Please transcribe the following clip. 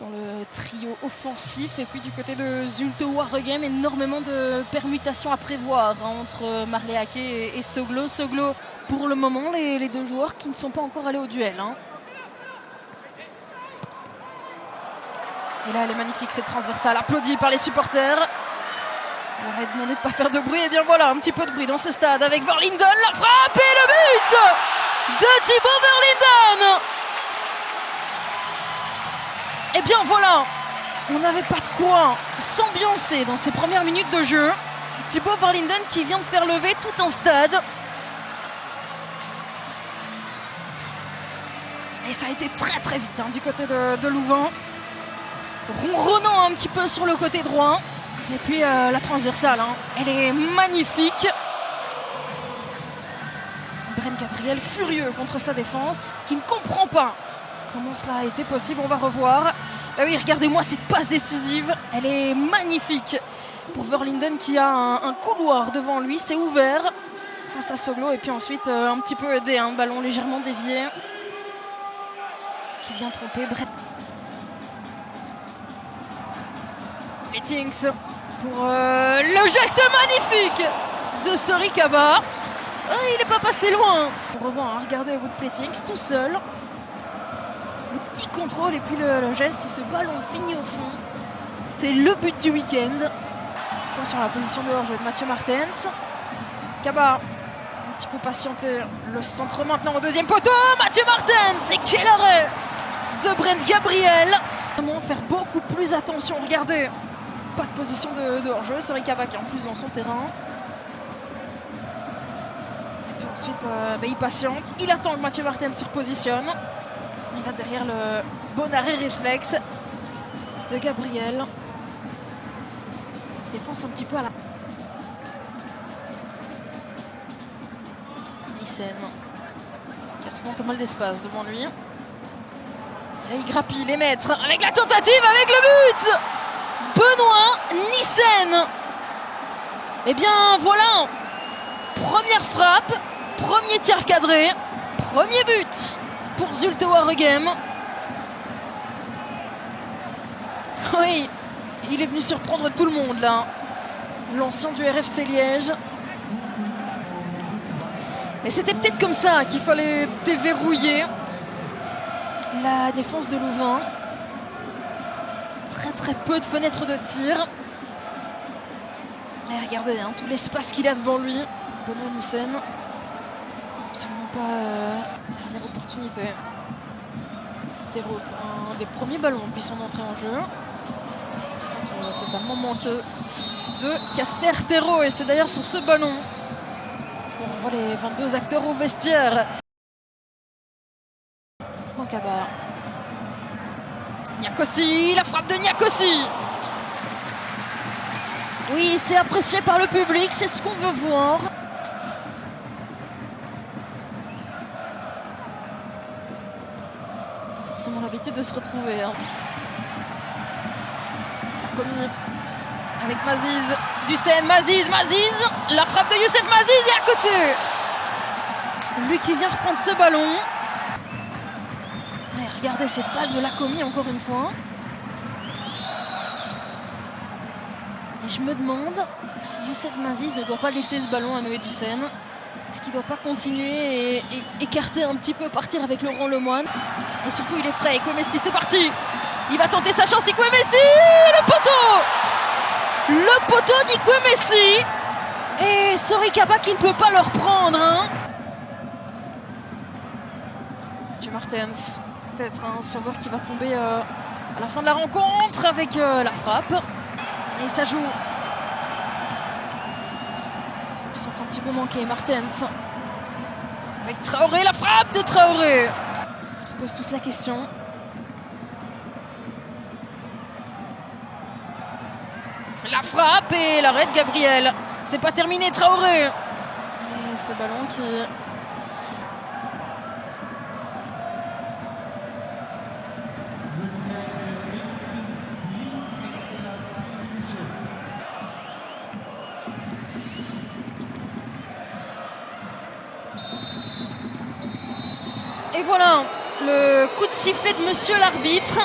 dans le trio offensif. Et puis du côté de Zulte Waregem, énormément de permutations à prévoir entre Marleake et Soglo. Soglo, pour le moment, les deux joueurs qui ne sont pas encore allés au duel. Et là, elle est magnifique, cette transversale, applaudie par les supporters. On aurait demandé de ne pas faire de bruit. Et bien voilà, un petit peu de bruit dans ce stade avec Verlinden, la frappe et le but de Thibaut Verlinden. Et bien voilà, on n'avait pas de quoi s'ambiancer dans ces premières minutes de jeu. Thibaut Verlinden qui vient de faire lever tout un stade. Et ça a été très très vite du côté de Louvain. Ronronnant un petit peu sur le côté droit. Et puis la transversale, elle est magnifique. Brent Gabriel furieux contre sa défense, qui ne comprend pas comment cela a été possible. On va revoir. Ah oui, regardez-moi cette passe décisive. Elle est magnifique pour Verlinden qui a un couloir devant lui. C'est ouvert face à Soglo. Et puis ensuite, un petit peu aidé, un ballon légèrement dévié qui vient tromper Brent. Plettings pour le geste magnifique de Sorikaba. Il n'est pas passé loin. On revoit, regardez Wood Plettings tout seul. Le petit contrôle et puis le geste. Ce ballon finit au fond. C'est le but du week-end. Attention à la position de hors-jeu de Mathieu Martens. Kaba, un petit peu patienté. Le centre maintenant au deuxième poteau. Mathieu Martens. Et quel arrêt de Brent Gabriel. Vraiment faire beaucoup plus attention. Regardez. Pas de position de hors-jeu. Sorikaba qui est en plus dans son terrain. Et puis ensuite, il patiente. Il attend que Mathieu Martens se repositionne. Il va derrière le bon arrêt réflexe de Gabriel. Défense un petit peu à la... Nissen. Il a souvent pas mal d'espace devant lui. Et là, il grappille les mètres avec la tentative, avec le but Benoît Nissen. Eh bien voilà, première frappe, premier tir cadré, premier but pour Zulte Waregem. Oui, il est venu surprendre tout le monde là, l'ancien du RFC Liège. Mais c'était peut-être comme ça qu'il fallait déverrouiller la défense de Louvain. Très peu de fenêtres de tir. Et regardez tout l'espace qu'il a devant lui. Benoît Nissen. Absolument pas dernière opportunité. Terreau, un des premiers ballons depuis son entrée en jeu. Centre totalement manqué de Casper Terreau. Et c'est d'ailleurs sur ce ballon qu'on voit les 22 acteurs au vestiaire. Mankaba. Niakosi, la frappe de Niakosi. Oui, c'est apprécié par le public, c'est ce qu'on veut voir. Forcément l'habitude de se retrouver. Commis avec Maziz, Dussen, Maziz, la frappe de Youssef Maziz est à côté. Lui qui vient reprendre ce ballon. Regardez cette balle de Lacomie encore une fois. Et je me demande si Youssef Maziz ne doit pas laisser ce ballon à Noé Dussen. Est-ce qu'il ne doit pas continuer et écarter un petit peu, partir avec Laurent Lemoine. Et surtout il est frais. Ikwemesi, c'est parti. Il va tenter sa chance. Ikwemesi, le poteau d'Ikwemesi. Et Sorikaba qui ne peut pas le reprendre. Mathieu Martens. Peut-être un sauveur qui va tomber à la fin de la rencontre avec la frappe. Et ça joue. On sent un petit peu manqué. Martens. Avec Traoré, la frappe de Traoré. On se pose tous la question. La frappe et l'arrêt de Gabriel. C'est pas terminé, Traoré. Et ce ballon qui... Et voilà, le coup de sifflet de monsieur l'arbitre.